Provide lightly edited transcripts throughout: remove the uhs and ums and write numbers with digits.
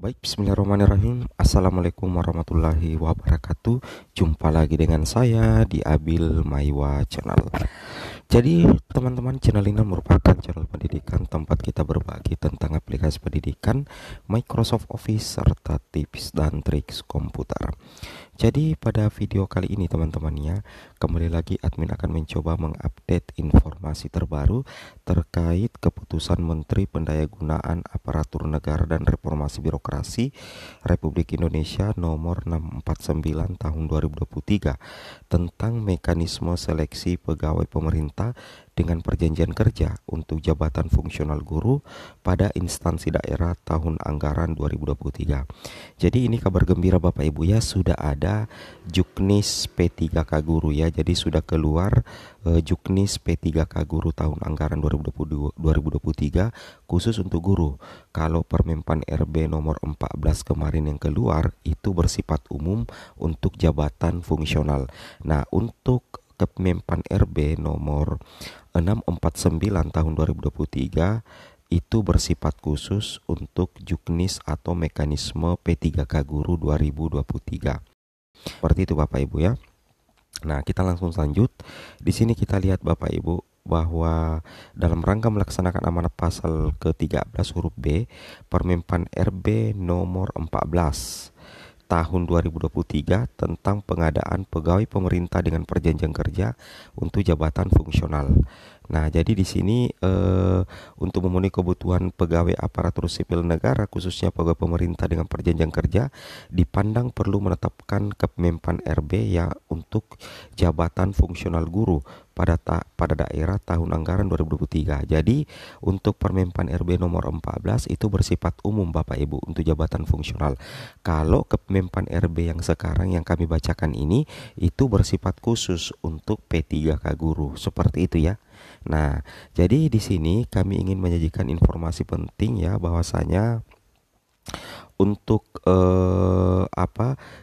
Baik, bismillahirrahmanirrahim. Assalamualaikum warahmatullahi wabarakatuh. Jumpa lagi dengan saya di Abil Maiwa Channel. Jadi teman-teman, channel ini merupakan channel pendidikan tempat kita berbagi tentang aplikasi pendidikan, Microsoft Office, serta tips dan trik komputer. Jadi pada video kali ini teman-teman ya, kembali lagi admin akan mencoba mengupdate informasi terbaru terkait keputusan Menteri Pendayagunaan Aparatur Negara dan Reformasi Birokrasi Republik Indonesia nomor 649 tahun 2023 tentang mekanisme seleksi pegawai pemerintah dengan perjanjian kerja untuk jabatan fungsional guru pada instansi daerah tahun anggaran 2023. Jadi ini kabar gembira Bapak Ibu ya, sudah ada Juknis P3K Guru ya. Jadi sudah keluar Juknis P3K Guru tahun anggaran 2023 khusus untuk guru. Kalau Permenpan RB nomor 14 kemarin yang keluar itu bersifat umum untuk jabatan fungsional. Nah, untuk Kemenpan RB nomor 649 tahun 2023 itu bersifat khusus untuk Juknis atau mekanisme P3K Guru 2023. Seperti itu Bapak Ibu ya. Nah, kita langsung lanjut. Di sini kita lihat Bapak Ibu bahwa dalam rangka melaksanakan amanat pasal ke-13 huruf B Permenpan RB nomor 14 tahun 2023 tentang pengadaan pegawai pemerintah dengan perjanjian kerja untuk jabatan fungsional. Nah, jadi di sini untuk memenuhi kebutuhan pegawai aparatur sipil negara khususnya pegawai pemerintah dengan perjanjian kerja dipandang perlu menetapkan Kemenpan RB ya untuk jabatan fungsional guru pada daerah tahun anggaran 2023. Jadi untuk Permenpan RB nomor 14 itu bersifat umum Bapak Ibu untuk jabatan fungsional. Kalau Kemenpan RB yang sekarang yang kami bacakan ini itu bersifat khusus untuk P3K Guru. Seperti itu ya. Nah, jadi di sini kami ingin menyajikan informasi penting ya, bahwasanya untuk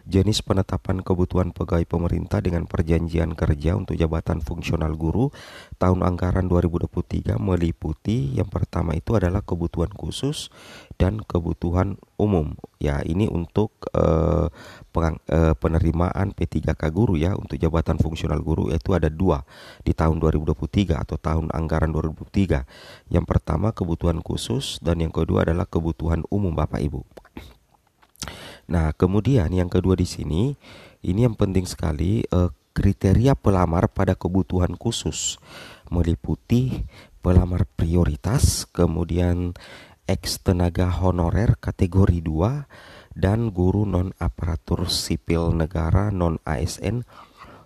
jenis penetapan kebutuhan pegawai pemerintah dengan perjanjian kerja untuk jabatan fungsional guru tahun anggaran 2023 meliputi yang pertama itu adalah kebutuhan khusus dan kebutuhan umum. Ya, ini untuk penerimaan P3K Guru ya untuk jabatan fungsional guru itu ada dua di tahun 2023 atau tahun anggaran 2023. Yang pertama kebutuhan khusus dan yang kedua adalah kebutuhan umum Bapak Ibu. Nah, kemudian yang kedua di sini, ini yang penting sekali, kriteria pelamar pada kebutuhan khusus meliputi pelamar prioritas, kemudian ex tenaga honorer kategori 2 dan guru non aparatur sipil negara non ASN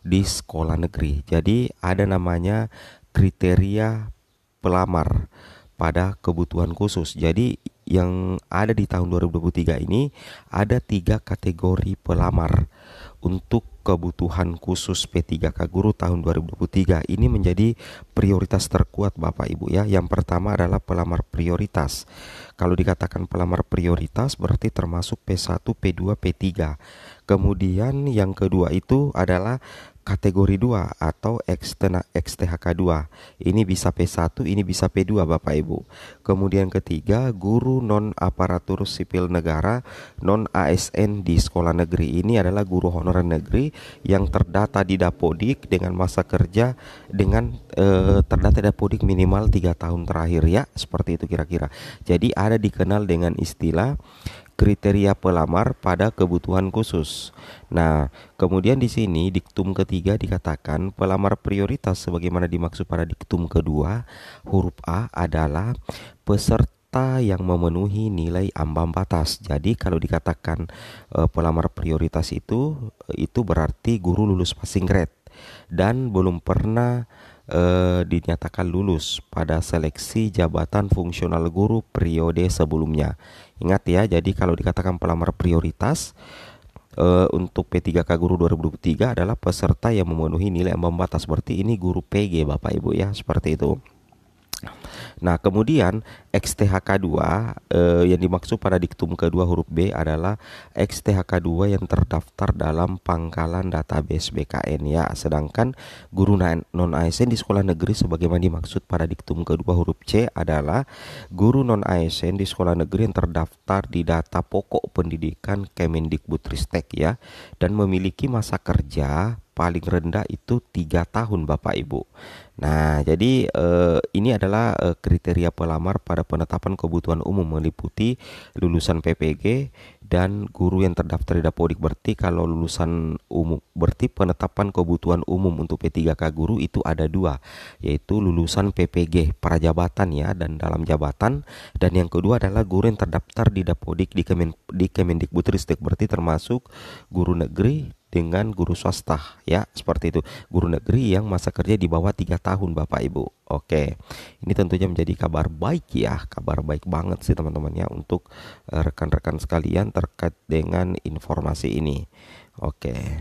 di sekolah negeri. Jadi ada namanya kriteria pelamar pada kebutuhan khusus. Jadi yang ada di tahun 2023 ini ada 3 kategori pelamar untuk kebutuhan khusus P3K Guru tahun 2023. Ini menjadi prioritas terkuat Bapak Ibu ya. Yang pertama adalah pelamar prioritas. Kalau dikatakan pelamar prioritas berarti termasuk P1, P2, P3. Kemudian yang kedua itu adalah kategori 2 atau XTHK 2. Ini bisa P1, ini bisa P2 Bapak Ibu. Kemudian ketiga, guru non aparatur sipil negara non ASN di sekolah negeri. Ini adalah guru honorer negeri yang terdata di Dapodik dengan masa kerja dengan terdata di Dapodik minimal 3 tahun terakhir ya. Seperti itu kira-kira. Jadi ada dikenal dengan istilah kriteria pelamar pada kebutuhan khusus. Nah, kemudian di sini diktum ketiga dikatakan pelamar prioritas sebagaimana dimaksud pada diktum kedua huruf A adalah peserta yang memenuhi nilai ambang batas. Jadi kalau dikatakan pelamar prioritas itu berarti guru lulus passing grade dan belum pernah dinyatakan lulus pada seleksi jabatan fungsional guru periode sebelumnya. Ingat ya, jadi kalau dikatakan pelamar prioritas untuk P3K Guru 2023 adalah peserta yang memenuhi nilai ambang batas. Berarti ini guru PG Bapak Ibu ya, seperti itu. Nah, kemudian XTHK2 yang dimaksud pada diktum kedua huruf B adalah XTHK2 yang terdaftar dalam pangkalan database BKN ya. Sedangkan guru non-ASN di sekolah negeri sebagaimana dimaksud pada diktum kedua huruf C adalah guru non-ASN di sekolah negeri yang terdaftar di data pokok pendidikan Kemendikbudristek ya, dan memiliki masa kerja paling rendah itu 3 tahun Bapak Ibu. Nah, jadi ini adalah kriteria pelamar pada penetapan kebutuhan umum meliputi lulusan PPG dan guru yang terdaftar di Dapodik. Berarti kalau lulusan umum, berarti penetapan kebutuhan umum untuk P3K guru itu ada dua, yaitu lulusan PPG prajabatan ya dan dalam jabatan, dan yang kedua adalah guru yang terdaftar di Dapodik di Kemendikbudristek, berarti termasuk guru negeri dengan guru swasta ya, seperti itu. Guru negeri yang masa kerja di bawah 3 tahun Bapak Ibu. Oke. Ini tentunya menjadi kabar baik ya, kabar baik banget sih teman-teman ya untuk rekan-rekan sekalian terkait dengan informasi ini. Oke.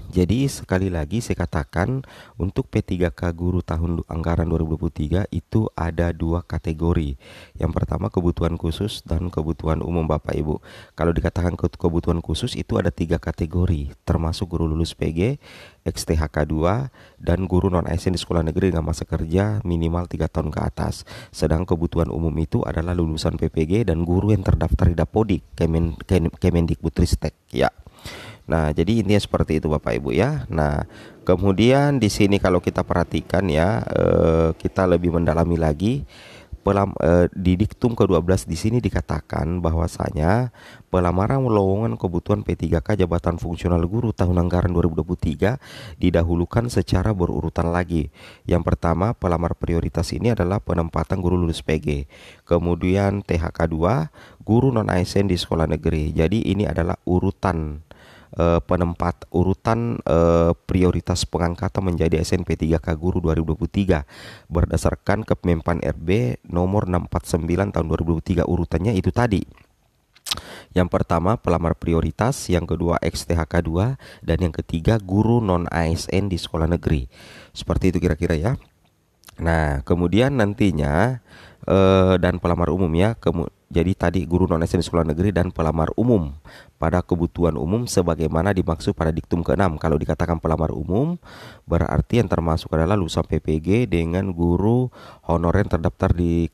Jadi sekali lagi saya katakan untuk P3K guru tahun anggaran 2023 itu ada dua kategori. Yang pertama kebutuhan khusus dan kebutuhan umum Bapak Ibu. Kalau dikatakan kebutuhan khusus itu ada 3 kategori, termasuk guru lulus PG, XTHK2, dan guru non-ASN di sekolah negeri dengan masa kerja minimal 3 tahun ke atas. Sedang kebutuhan umum itu adalah lulusan PPG dan guru yang terdaftar di Dapodik Kemendikbudristek ya. Nah, jadi intinya seperti itu Bapak Ibu ya. Nah, kemudian di sini kalau kita perhatikan ya, kita lebih mendalami lagi di diktum ke-12 di sini dikatakan bahwasanya pelamaran lowongan kebutuhan P3K jabatan fungsional guru tahun anggaran 2023 didahulukan secara berurutan lagi. Yang pertama, pelamar prioritas ini adalah penempatan guru lulus PG. Kemudian THK2, guru non ASN di sekolah negeri. Jadi ini adalah urutan prioritas pengangkatan menjadi SNP 3K Guru 2023 berdasarkan Kepmenpan RB nomor 649 tahun 2023. Urutannya itu tadi. Yang pertama pelamar prioritas, yang kedua XTHK2, dan yang ketiga guru non ASN di sekolah negeri. Seperti itu kira-kira ya. Nah, kemudian nantinya dan pelamar umum ya. Jadi tadi guru non ASN di sekolah negeri dan pelamar umum pada kebutuhan umum sebagaimana dimaksud pada diktum ke-6. Kalau dikatakan pelamar umum berarti yang termasuk adalah lulusan PPG dengan guru honorer terdaftar di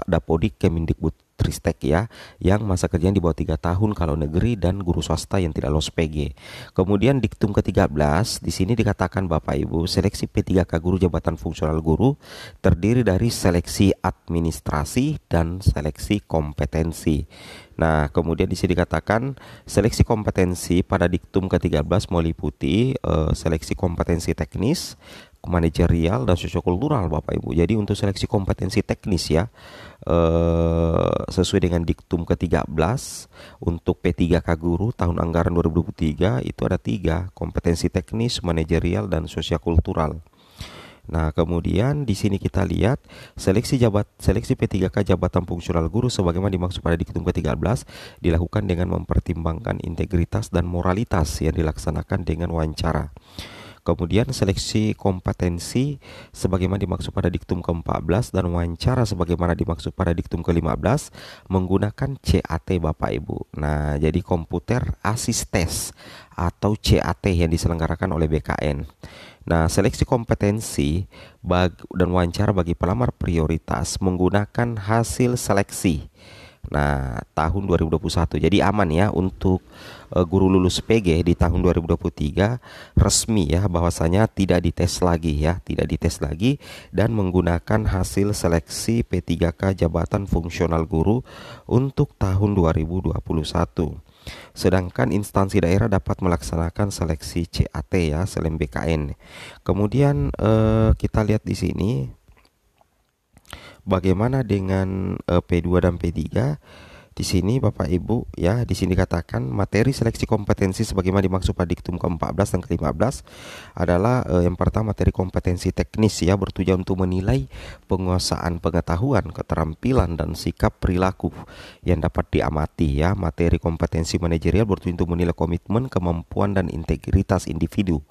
Dapodik Kemendikbudristek ya, yang masa kerjanya di bawah 3 tahun kalau negeri, dan guru swasta yang tidak lolos PG. Kemudian diktum ke-13 di sini dikatakan Bapak Ibu, seleksi P3K guru jabatan fungsional guru terdiri dari seleksi administrasi dan seleksi kompetensi. Nah, kemudian di sini dikatakan seleksi kompetensi pada diktum ke-13 meliputi seleksi kompetensi teknis, manajerial, dan sosiokultural Bapak Ibu. Jadi untuk seleksi kompetensi teknis ya, sesuai dengan diktum ke-13 untuk P3K guru tahun anggaran 2023 itu ada 3, kompetensi teknis, manajerial, dan sosiokultural. Nah, kemudian di sini kita lihat seleksi P3K jabatan fungsional guru sebagaimana dimaksud pada diktum ke-13 dilakukan dengan mempertimbangkan integritas dan moralitas yang dilaksanakan dengan wawancara. Kemudian seleksi kompetensi sebagaimana dimaksud pada diktum ke-14 dan wawancara sebagaimana dimaksud pada diktum ke-15 menggunakan CAT Bapak Ibu. Nah, jadi komputer assist test atau CAT yang diselenggarakan oleh BKN. Nah, seleksi kompetensi dan wawancara bagi pelamar prioritas menggunakan hasil seleksi. Nah, tahun 2021. Jadi aman ya untuk guru lulus PG di tahun 2023 resmi ya bahwasanya tidak dites lagi ya, tidak dites lagi dan menggunakan hasil seleksi P3K jabatan fungsional guru untuk tahun 2021. Sedangkan instansi daerah dapat melaksanakan seleksi CAT ya selain BKN. Kemudian kita lihat di sini bagaimana dengan P2 dan P3. Di sini Bapak Ibu ya, di sini dikatakan materi seleksi kompetensi sebagaimana dimaksud pada diktum ke-14 dan ke-15 adalah yang pertama materi kompetensi teknis ya, bertujuan untuk menilai penguasaan pengetahuan, keterampilan, dan sikap perilaku yang dapat diamati ya. Materi kompetensi manajerial bertujuan untuk menilai komitmen, kemampuan, dan integritas individu.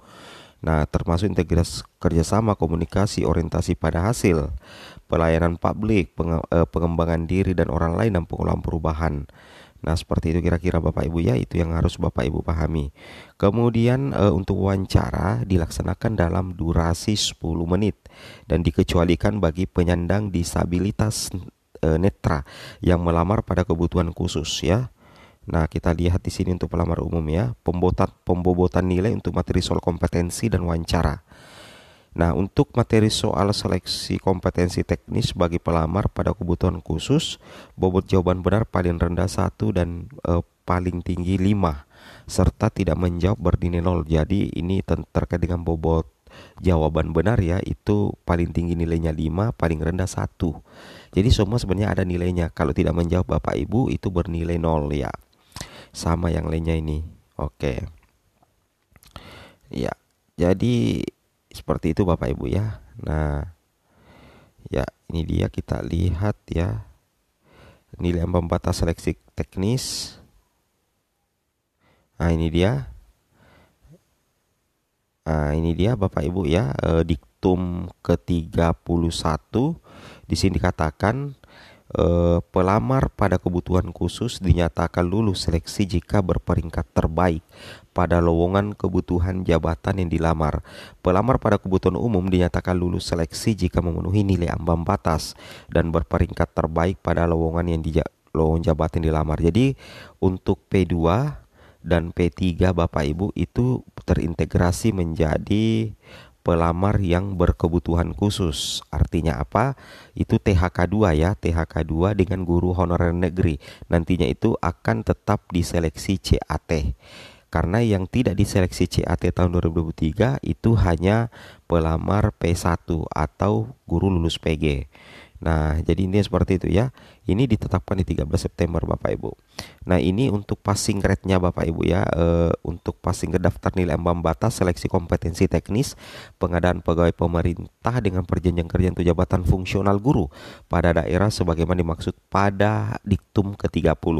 Nah, termasuk integritas kerjasama, komunikasi, orientasi pada hasil, pelayanan publik, pengembangan diri dan orang lain, dan pengelolaan perubahan. Nah, seperti itu kira-kira Bapak Ibu ya, itu yang harus Bapak Ibu pahami. Kemudian untuk wawancara dilaksanakan dalam durasi 10 menit dan dikecualikan bagi penyandang disabilitas netra yang melamar pada kebutuhan khusus ya. Nah, kita lihat di sini untuk pelamar umum ya, pembobotan nilai untuk materi soal kompetensi dan wawancara. Nah, untuk materi soal seleksi kompetensi teknis bagi pelamar pada kebutuhan khusus, bobot jawaban benar paling rendah 1 dan paling tinggi 5, serta tidak menjawab bernilai 0. Jadi ini terkait dengan bobot jawaban benar ya, itu paling tinggi nilainya 5, paling rendah 1. Jadi semua sebenarnya ada nilainya. Kalau tidak menjawab Bapak Ibu itu bernilai 0 ya. Sama yang lainnya ini. Oke. Ya. Jadi seperti itu Bapak Ibu ya. Nah, ya ini dia, kita lihat ya nilai ambang batas seleksi teknis. Nah, ini dia. Nah, ini dia Bapak Ibu ya, diktum ke-31. Di sini dikatakan pelamar pada kebutuhan khusus dinyatakan lulus seleksi jika berperingkat terbaik pada lowongan kebutuhan jabatan yang dilamar. Pelamar pada kebutuhan umum dinyatakan lulus seleksi jika memenuhi nilai ambang batas dan berperingkat terbaik pada lowongan lowongan jabatan yang dilamar. Jadi untuk P2 dan P3 Bapak Ibu itu terintegrasi menjadi pelamar yang berkebutuhan khusus. Artinya apa? Itu THK2 ya, THK2 dengan guru honorer negeri. Nantinya itu akan tetap diseleksi CAT. Karena yang tidak diseleksi CAT tahun 2023 itu hanya pelamar P1 atau guru lulus PG. Nah, jadi ini seperti itu ya. Ini ditetapkan di 13 September Bapak Ibu. Nah, ini untuk passing grade-nya Bapak Ibu ya. Untuk passing grade daftar nilai ambang batas seleksi kompetensi teknis pengadaan pegawai pemerintah dengan perjanjian kerja untuk jabatan fungsional guru pada daerah sebagaimana dimaksud pada diktum ke-30.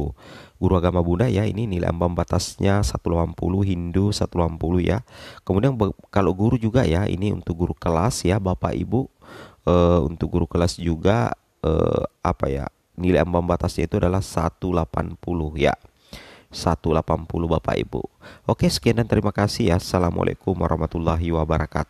Guru agama Buddha ya, ini nilai ambang batasnya 180, Hindu 180 ya. Kemudian kalau guru juga ya, ini untuk guru kelas ya Bapak Ibu. Untuk guru kelas juga nilai ambang batasnya itu adalah 180 ya. 180 Bapak Ibu. Oke, sekian dan terima kasih ya. Assalamualaikum warahmatullahi wabarakatuh.